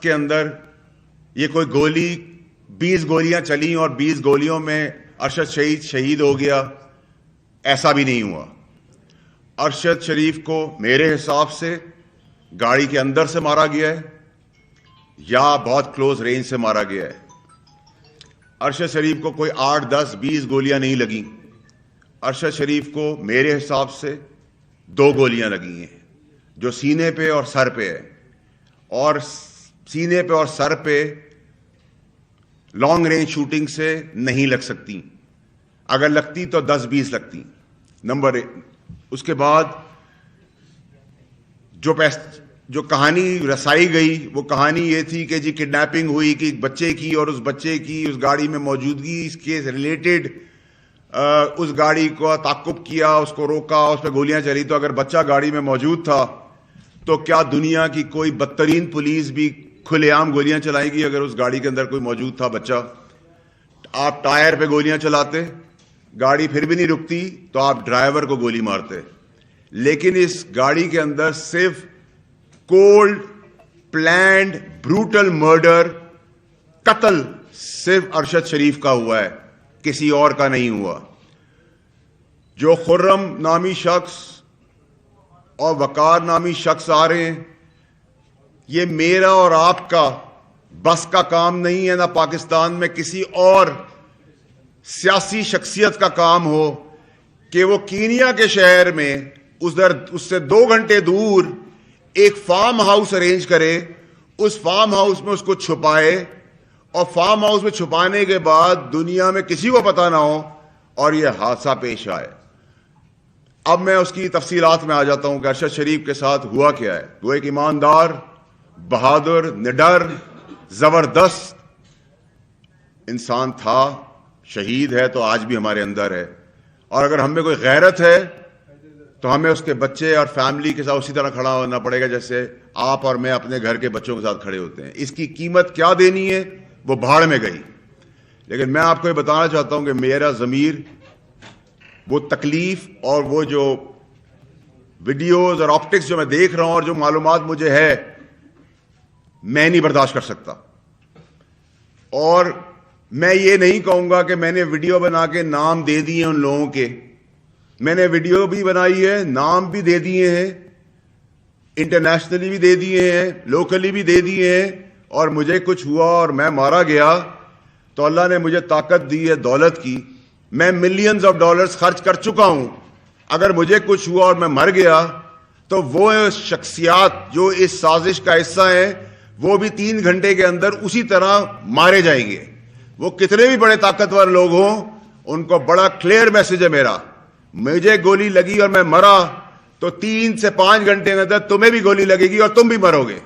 کے اندر یہ کوئی گولی 20 گولیاں چلیں اور 20 گولیوں میں ارشد شہید ہو گیا، ایسا بھی نہیں ہوا. ارشد شریف کو میرے حساب سے گاڑی کے اندر سے مارا گیا ہے یا بہت کلوز رینج سے مارا گیا ہے. ارشد شریف کو کوئی 8 10 20 گولیاں نہیں لگیں. ارشد شریف کو میرے حساب سے 2 گولیاں لگی ہیں جو سینے پہ اور سر پہ ہے، اور سینے پہ اور سر پہ لانگ رینج شوٹنگ سے نہیں لگ سکتی، اگر لگتی تو 10 20 لگتی. نمبر 1. اس کے بعد جو کہانی رسائی گئی وہ کہانی یہ تھی کہ جی کڈنیپنگ ہوئی کہ ایک بچے کی، اور اس بچے کی اس گاڑی میں موجودگی اس کے ریلیٹڈ اس گاڑی کو تعقب کیا، اس کو روکا، اس پہ گولیاں چلی. تو اگر بچہ گاڑی میں موجود تھا تو کیا دنیا کی کوئی بدترین پولیس بھی کھلے عام گولیاں چلائے گی اگر اس گاڑی کے اندر کوئی موجود تھا بچہ؟ آپ ٹائر پہ گولیاں چلاتے، گاڑی پھر بھی نہیں رکتی تو آپ ڈرائیور کو گولی مارتے. لیکن اس گاڑی کے اندر صرف کولڈ پلانڈ بروٹل مرڈر، قتل صرف ارشد شریف کا ہوا ہے، کسی اور کا نہیں ہوا. جو خرم نامی شخص اور وقار نامی شخص آ رہے ہیں، یہ میرا اور آپ کا بس کا کام نہیں ہے، نہ پاکستان میں کسی اور سیاسی شخصیت کا کام ہو کہ وہ کینیا کے شہر میں اس سے 2 گھنٹے دور ایک فارم ہاؤس ارینج کرے، اس فارم ہاؤس میں اس کو چھپائے، اور فارم ہاؤس میں چھپانے کے بعد دنیا میں کسی کو پتہ نہ ہو اور یہ حادثہ پیش آئے. اب میں اس کی تفصیلات میں آ جاتا ہوں کہ ارشد شریف کے ساتھ ہوا کیا ہے. وہ ایک ایماندار، بہادر، نڈر، زبردست انسان تھا. شہید ہے تو آج بھی ہمارے اندر ہے، اور اگر ہم میں کوئی غیرت ہے تو ہمیں اس کے بچے اور فیملی کے ساتھ اسی طرح کھڑا ہونا پڑے گا جیسے آپ اور میں اپنے گھر کے بچوں کے ساتھ کھڑے ہوتے ہیں. اس کی قیمت کیا دینی ہے وہ بھاڑ میں گئی. لیکن میں آپ کو یہ بتانا چاہتا ہوں کہ میرا ضمیر وہ تکلیف اور وہ جو ویڈیوز اور آپٹکس جو میں دیکھ رہا ہوں اور جو معلومات مجھے ہے، میں نہیں برداشت کر سکتا. اور میں یہ نہیں کہوں گا کہ میں نے ویڈیو بنا کے نام دے دیے ان لوگوں کے. میں نے ویڈیو بھی بنائی ہے، نام بھی دے دیے ہیں، انٹرنیشنلی بھی دے دیے ہیں، لوکلی بھی دے دیے ہیں. اور مجھے کچھ ہوا اور میں مارا گیا تو اللہ نے مجھے طاقت دی ہے دولت کی. میں ملینز آف ڈالرز خرچ کر چکا ہوں. اگر مجھے کچھ ہوا اور میں مر گیا تو وہ شخصیات جو اس سازش کا حصہ ہیں وہ بھی 3 گھنٹے کے اندر اسی طرح مارے جائیں گے. وہ کتنے بھی بڑے طاقتور لوگ ہوں، ان کو بڑا کلیئر میسج ہے میرا. مجھے گولی لگی اور میں مرا تو 3 سے 5 گھنٹے کے اندر تمہیں بھی گولی لگے گی اور تم بھی مرو گے.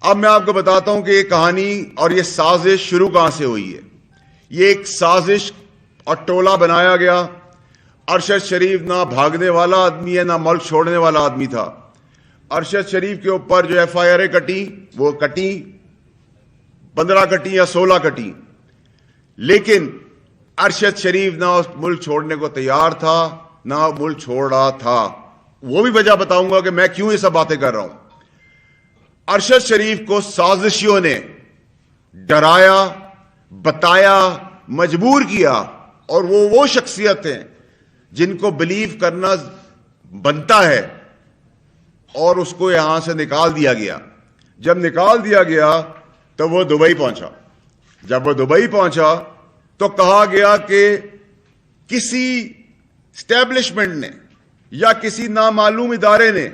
اب میں آپ کو بتاتا ہوں کہ یہ کہانی اور یہ سازش شروع کہاں سے ہوئی ہے. یہ ایک سازش اور ٹولہ بنایا گیا. ارشد شریف نہ بھاگنے والا آدمی ہے نہ ملک چھوڑنے والا آدمی تھا. ارشد شریف کے اوپر جو ایف آئی آریں کٹی وہ کٹی، 15 کٹی یا 16 کٹی، لیکن ارشد شریف نہ اس ملک چھوڑنے کو تیار تھا نہ ملک چھوڑ رہا تھا. وہ بھی وجہ بتاؤں گا کہ میں کیوں یہ سب باتیں کر رہا ہوں. ارشد شریف کو سازشیوں نے ڈرایا، بتایا، مجبور کیا، اور وہ شخصیت ہیں جن کو بلیو کرنا بنتا ہے، اور اس کو یہاں سے نکال دیا گیا. جب نکال دیا گیا تو وہ دبئی پہنچا. جب وہ دبئی پہنچا تو کہا گیا کہ کسی اسٹیبلشمنٹ نے یا کسی نامعلوم ادارے نے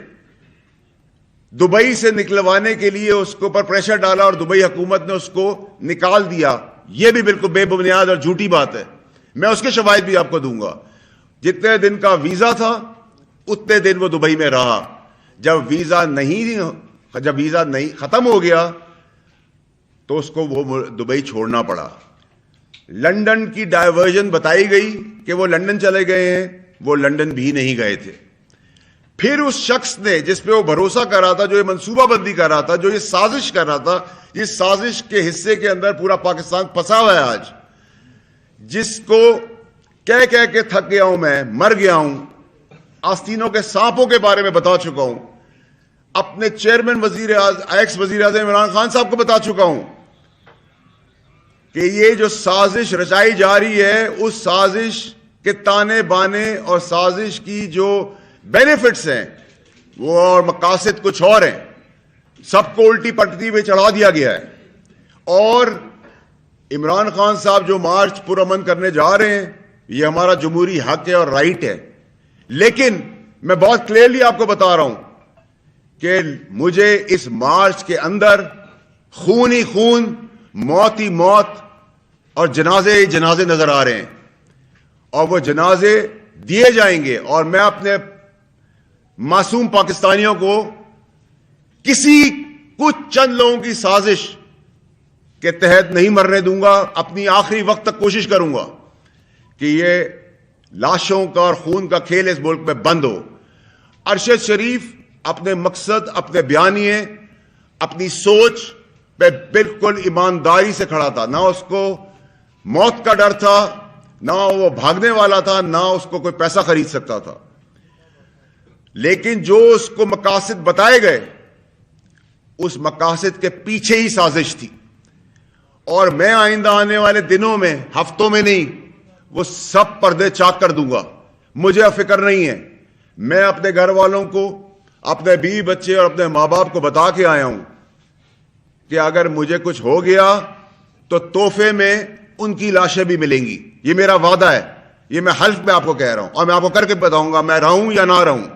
دبئی سے نکلوانے کے لیے اس کے اوپر پریشر ڈالا اور دبئی حکومت نے اس کو نکال دیا. یہ بھی بالکل بے بنیاد اور جھوٹی بات ہے. میں اس کے شواہد بھی آپ کو دوں گا. جتنے دن کا ویزا تھا اتنے دن وہ دبئی میں رہا. جب ویزا نہیں ختم ہو گیا تو اس کو وہ دبئی چھوڑنا پڑا. لندن کی ڈائیورژن بتائی گئی کہ وہ لندن چلے گئے ہیں، وہ لندن بھی نہیں گئے تھے. پھر اس شخص نے جس پہ وہ بھروسہ کر رہا تھا، جو یہ منصوبہ بندی کر رہا تھا، جو یہ سازش کر رہا تھا، اس سازش کے حصے کے اندر پورا پاکستان پھنسا ہوا ہے آج، جس کو کہہ کے تھک گیا ہوں، میں مر گیا ہوں، آستینوں کے سانپوں کے بارے میں بتا چکا ہوں. اپنے چیئرمین ایکس وزیر اعظم عمران خان صاحب کو بتا چکا ہوں کہ یہ جو سازش رچائی جا رہی ہے اس سازش کے تانے بانے اور سازش کی جو بینیفٹس ہیں وہ اور مقاصد کچھ اور ہیں. سب کو الٹی پٹتی پہ چڑھا دیا گیا ہے. اور عمران خان صاحب جو مارچ پرامن کرنے جا رہے ہیں یہ ہمارا جمہوری حق ہے اور رائٹ ہے, لیکن میں بہت کلیئرلی آپ کو بتا رہا ہوں کہ مجھے اس مارچ کے اندر خون ہی خون, موت ہی موت اور جنازے ہی جنازے نظر آ رہے ہیں, اور وہ جنازے دیے جائیں گے. اور میں اپنے معصوم پاکستانیوں کو کسی کچھ چند لوگوں کی سازش کے تحت نہیں مرنے دوں گا. اپنی آخری وقت تک کوشش کروں گا کہ یہ لاشوں کا اور خون کا کھیل اس ملک میں بند ہو. ارشد شریف اپنے مقصد, اپنے بیانیے, اپنی سوچ پہ بالکل ایمانداری سے کھڑا تھا. نہ اس کو موت کا ڈر تھا, نہ وہ بھاگنے والا تھا, نہ اس کو کوئی پیسہ خرید سکتا تھا. لیکن جو اس کو مقاصد بتائے گئے اس مقاصد کے پیچھے ہی سازش تھی. اور میں آئندہ آنے والے دنوں میں, ہفتوں میں نہیں, وہ سب پردے چاک کر دوں گا. مجھے فکر نہیں ہے. میں اپنے گھر والوں کو, اپنے بیوی بچے اور اپنے ماں باپ کو بتا کے آیا ہوں کہ اگر مجھے کچھ ہو گیا تو تحفے میں ان کی لاشیں بھی ملیں گی. یہ میرا وعدہ ہے, یہ میں حلف میں آپ کو کہہ رہا ہوں, اور میں آپ کو کر کے بتاؤں گا میں رہوں یا نہ رہوں.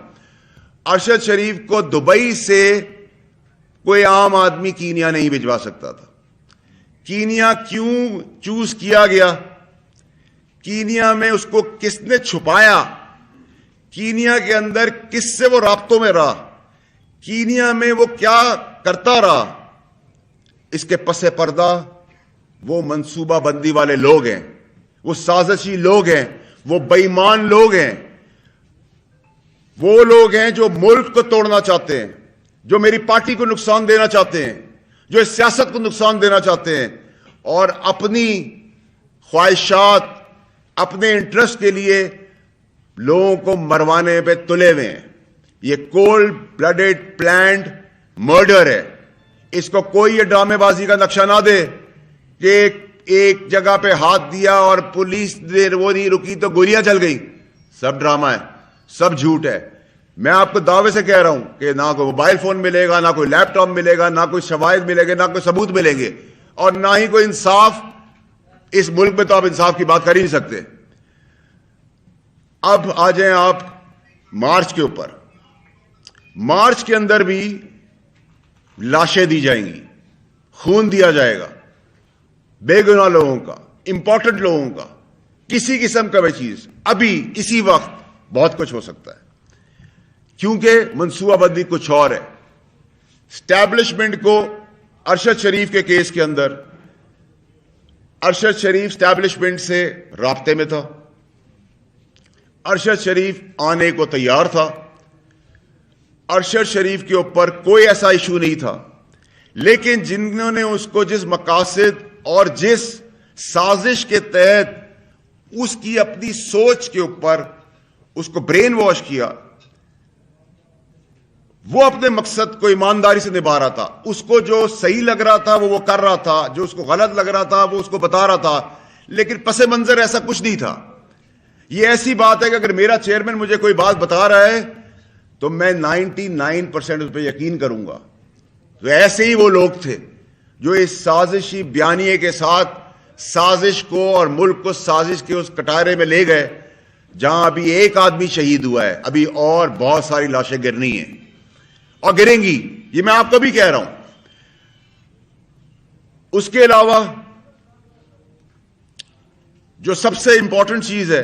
ارشد شریف کو دبئی سے کوئی عام آدمی کینیا نہیں بھجوا سکتا تھا. کینیا کیوں چوز کیا گیا؟ کینیا میں اس کو کس نے چھپایا؟ کینیا کے اندر کس سے وہ رابطوں میں رہا؟ کینیا میں وہ کیا کرتا رہا؟ اس کے پس پردہ وہ منصوبہ بندی والے لوگ ہیں, وہ سازشی لوگ ہیں, وہ بے ایمان لوگ ہیں, وہ لوگ ہیں جو ملک کو توڑنا چاہتے ہیں, جو میری پارٹی کو نقصان دینا چاہتے ہیں, جو اس سیاست کو نقصان دینا چاہتے ہیں, اور اپنی خواہشات, اپنے انٹرسٹ کے لیے لوگوں کو مروانے پہ تلے ہوئے ہیں. یہ کولڈ بلڈڈ پلانڈ مرڈر ہے. اس کو کوئی یہ ڈرامے بازی کا نقشہ نہ دے کہ ایک جگہ پہ ہاتھ دیا اور پولیس نے وہ نہیں رکی تو گولیاں چل گئی. سب ڈرامہ ہے, سب جھوٹ ہے. میں آپ کو دعوے سے کہہ رہا ہوں کہ نہ کوئی موبائل فون ملے گا, نہ کوئی لیپ ٹاپ ملے گا, نہ کوئی شواہد ملے گا, نہ کوئی ثبوت ملیں گے, اور نہ ہی کوئی انصاف. اس ملک میں تو آپ انصاف کی بات کر ہی نہیں سکتے. اب آ جائیں آپ مارچ کے اوپر. مارچ کے اندر بھی لاشیں دی جائیں گی, خون دیا جائے گا, بے گناہ لوگوں کا, امپورٹنٹ لوگوں کا, کسی قسم کا بھی چیز. ابھی اسی وقت بہت کچھ ہو سکتا ہے کیونکہ منصوبہ بندی کچھ اور ہے. اسٹیبلشمنٹ کو ارشد شریف کے کیس کے اندر, ارشد شریف اسٹیبلشمنٹ سے رابطے میں تھا, ارشد شریف آنے کو تیار تھا, ارشد شریف کے اوپر کوئی ایسا ایشو نہیں تھا. لیکن جنہوں نے اس کو جس مقاصد اور جس سازش کے تحت اس کی اپنی سوچ کے اوپر اس کو برین واش کیا, وہ اپنے مقصد کو ایمانداری سے نبھا رہا تھا. اس کو جو صحیح لگ رہا تھا وہ کر رہا تھا, جو اس کو غلط لگ رہا تھا وہ اس کو بتا رہا تھا, لیکن پس منظر ایسا کچھ نہیں تھا. یہ ایسی بات ہے کہ اگر میرا چیئرمین مجھے کوئی بات بتا رہا ہے تو میں 99% اس پہ یقین کروں گا. تو ایسے ہی وہ لوگ تھے جو اس سازشی بیانیے کے ساتھ سازش کو اور ملک کو سازش کے اس کٹارے میں لے گئے جہاں ابھی ایک آدمی شہید ہوا ہے, ابھی اور بہت ساری لاشیں گرنی ہیں اور گریں گی. یہ میں آپ کو بھی کہہ رہا ہوں. اس کے علاوہ جو سب سے امپورٹنٹ چیز ہے,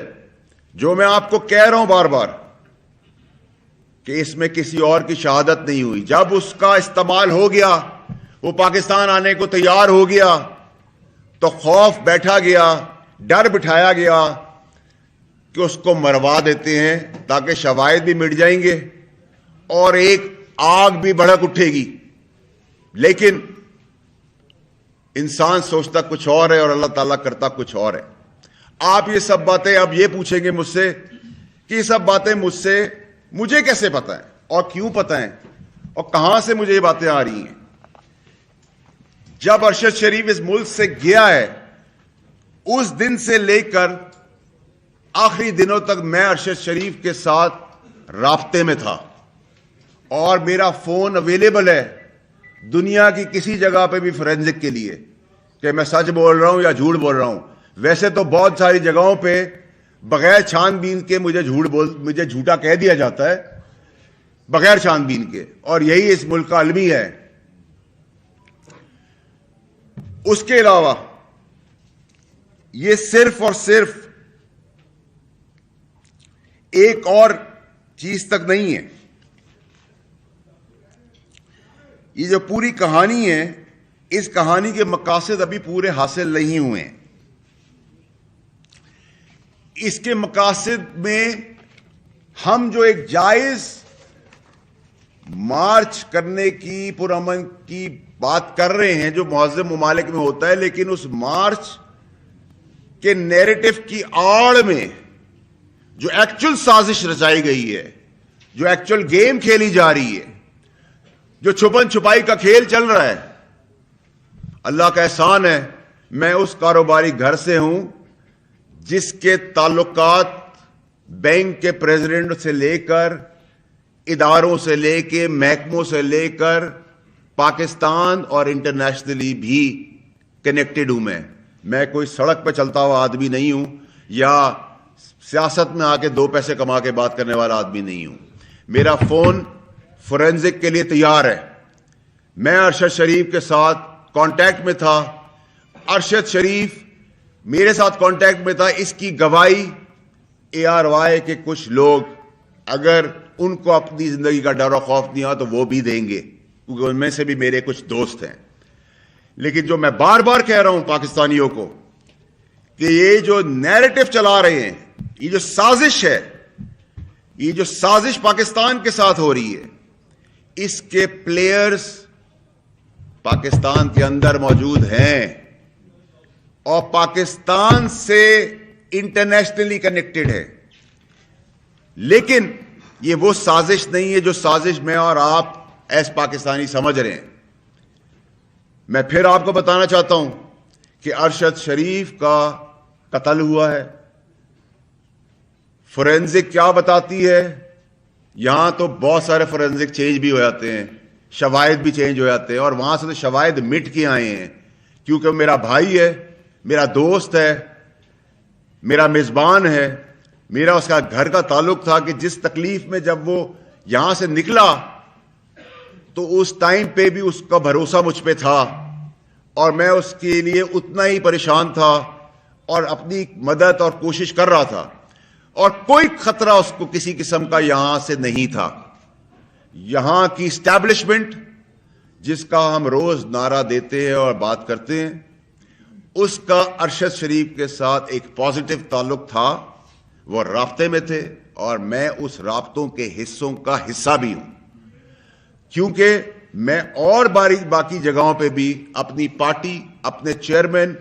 جو میں آپ کو کہہ رہا ہوں بار بار کہ اس میں کسی اور کی شہادت نہیں ہوئی. جب اس کا استعمال ہو گیا, وہ پاکستان آنے کو تیار ہو گیا, تو خوف بیٹھا گیا, ڈر بٹھایا گیا کہ اس کو مروا دیتے ہیں تاکہ شواہد بھی مٹ جائیں گے اور ایک آگ بھی بھڑک اٹھے گی. لیکن انسان سوچتا کچھ اور ہے اور اللہ تعالیٰ کرتا کچھ اور ہے. آپ یہ سب باتیں اب یہ پوچھیں گے مجھ سے کہ یہ سب باتیں مجھے کیسے پتہ ہیں اور کیوں پتہ ہیں, اور کہاں سے مجھے یہ باتیں آ رہی ہیں؟ جب ارشد شریف اس ملک سے گیا ہے اس دن سے لے کر آخری دنوں تک میں ارشد شریف کے ساتھ رابطے میں تھا اور میرا فون اویلیبل ہے دنیا کی کسی جگہ پہ بھی فورینزک کے لیے کہ میں سچ بول رہا ہوں یا جھوٹ بول رہا ہوں. ویسے تو بہت ساری جگہوں پہ بغیر چھان بین کے مجھے جھوٹا کہہ دیا جاتا ہے بغیر چھان بین کے, اور یہی اس ملک کا المی ہے. اس کے علاوہ یہ صرف اور صرف ایک اور چیز تک نہیں ہے. یہ جو پوری کہانی ہے اس کہانی کے مقاصد ابھی پورے حاصل نہیں ہوئے ہیں. اس کے مقاصد میں ہم جو ایک جائز مارچ کرنے کی پرامن کی بات کر رہے ہیں جو مہذب ممالک میں ہوتا ہے, لیکن اس مارچ کے نیریٹو کی آڑ میں جو ایکچول سازش رچائی گئی ہے, جو ایکچول گیم کھیلی جا رہی ہے, جو چھپن چھپائی کا کھیل چل رہا ہے, اللہ کا احسان ہے میں اس کاروباری گھر سے ہوں جس کے تعلقات بینک کے پریزیڈنٹ سے لے کر اداروں سے لے کے محکموں سے لے کر پاکستان اور انٹرنیشنلی بھی کنیکٹڈ ہوں. میں کوئی سڑک پہ چلتا ہوا آدمی نہیں ہوں یا سیاست میں آ کے دو پیسے کما کے بات کرنے والا آدمی نہیں ہوں. میرا فون فورینزک کے لیے تیار ہے. میں ارشد شریف کے ساتھ کانٹیکٹ میں تھا, ارشد شریف میرے ساتھ کانٹیکٹ میں تھا. اس کی گواہی ARY کے کچھ لوگ اگر ان کو اپنی زندگی کا ڈر و خوف نہیں ہوا تو وہ بھی دیں گے, کیونکہ ان میں سے بھی میرے کچھ دوست ہیں. لیکن جو میں بار بار کہہ رہا ہوں پاکستانیوں کو کہ یہ جو نیریٹو چلا رہے ہیں, یہ جو سازش ہے, یہ جو سازش پاکستان کے ساتھ ہو رہی ہے, اس کے پلیئرز پاکستان کے اندر موجود ہیں اور پاکستان سے انٹرنیشنلی کنیکٹڈ ہے. لیکن یہ وہ سازش نہیں ہے جو سازش میں اور آپ ایس پاکستانی سمجھ رہے ہیں. میں پھر آپ کو بتانا چاہتا ہوں کہ ارشد شریف کا قتل ہوا ہے. فورینزک کیا بتاتی ہے؟ یہاں تو بہت سارے فورینزک چینج بھی ہو جاتے ہیں, شواہد بھی چینج ہو جاتے ہیں, اور وہاں سے تو شواہد مٹ کے آئے ہیں کیونکہ میرا بھائی ہے, میرا دوست ہے, میرا میزبان ہے, میرا اس کا گھر کا تعلق تھا کہ جس تکلیف میں جب وہ یہاں سے نکلا تو اس ٹائم پہ بھی اس کا بھروسہ مجھ پہ تھا اور میں اس کے لیے اتنا ہی پریشان تھا اور اپنی مدد اور کوشش کر رہا تھا, اور کوئی خطرہ اس کو کسی قسم کا یہاں سے نہیں تھا. یہاں کی اسٹیبلشمنٹ جس کا ہم روز نعرہ دیتے ہیں اور بات کرتے ہیں, اس کا ارشد شریف کے ساتھ ایک پازیٹو تعلق تھا. وہ رابطے میں تھے اور میں اس رابطوں کے حصوں کا حصہ بھی ہوں, کیونکہ میں اور باقی جگہوں پہ بھی اپنی پارٹی, اپنے چیئرمین,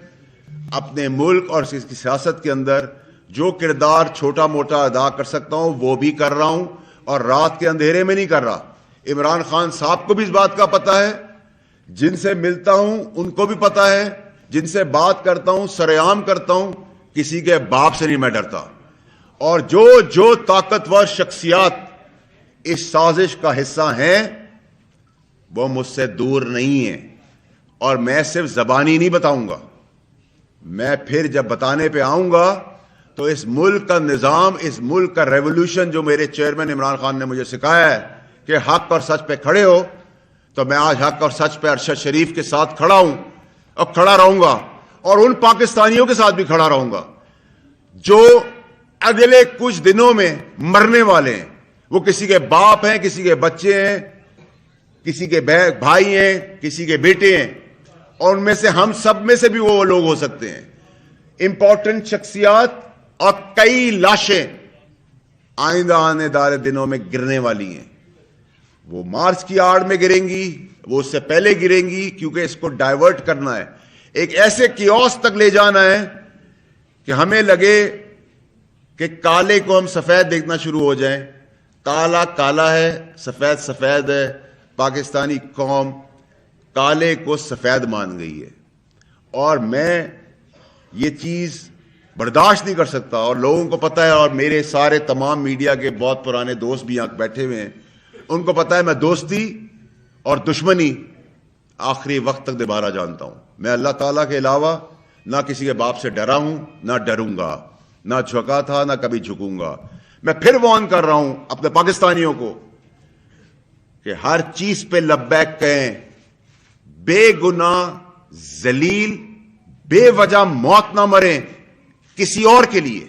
اپنے ملک اور اس کی سیاست کے اندر جو کردار چھوٹا موٹا ادا کر سکتا ہوں وہ بھی کر رہا ہوں, اور رات کے اندھیرے میں نہیں کر رہا. عمران خان صاحب کو بھی اس بات کا پتہ ہے, جن سے ملتا ہوں ان کو بھی پتہ ہے, جن سے بات کرتا ہوں سرعام کرتا ہوں, کسی کے باپ سے نہیں میں ڈرتا. اور جو طاقتور شخصیات اس سازش کا حصہ ہیں وہ مجھ سے دور نہیں ہیں, اور میں صرف زبانی نہیں بتاؤں گا, میں پھر جب بتانے پہ آؤں گا تو اس ملک کا نظام, اس ملک کا ریولوشن جو میرے چیئرمین عمران خان نے مجھے سکھایا ہے کہ حق اور سچ پہ کھڑے ہو, تو میں آج حق اور سچ پہ ارشد شریف کے ساتھ کھڑا ہوں اور کھڑا رہوں گا, اور ان پاکستانیوں کے ساتھ بھی کھڑا رہوں گا جو اگلے کچھ دنوں میں مرنے والے ہیں. وہ کسی کے باپ ہیں, کسی کے بچے ہیں, کسی کے بھائی ہیں, کسی کے بیٹے ہیں, اور ان میں سے ہم سب میں سے بھی وہ لوگ ہو سکتے ہیں. امپورٹنٹ شخصیات اور کئی لاشیں آئندہ آنے والے دنوں میں گرنے والی ہیں. وہ مارچ کی آڑ میں گریں گی, وہ اس سے پہلے گریں گی, کیونکہ اس کو ڈائیورٹ کرنا ہے, ایک ایسے کیوس تک لے جانا ہے کہ ہمیں لگے کہ کالے کو ہم سفید دیکھنا شروع ہو جائیں. کالا کالا ہے, سفید سفید ہے, پاکستانی قوم کالے کو سفید مان گئی ہے، اور میں یہ چیز برداشت نہیں کر سکتا، اور لوگوں کو پتہ ہے، اور میرے سارے تمام میڈیا کے بہت پرانے دوست بھی یہاں بیٹھے ہوئے ہیں، ان کو پتہ ہے میں دوستی اور دشمنی آخری وقت تک نبھانا جانتا ہوں۔ میں اللہ تعالیٰ کے علاوہ نہ کسی کے باپ سے ڈرا ہوں، نہ ڈروں گا، نہ جھکا تھا، نہ کبھی جھکوں گا۔ میں پھر وارن کر رہا ہوں اپنے پاکستانیوں کو کہ ہر چیز پہ لبیک کہیں، بے گناہ ذلیل بے وجہ موت نہ مریں کسی اور کے لیے۔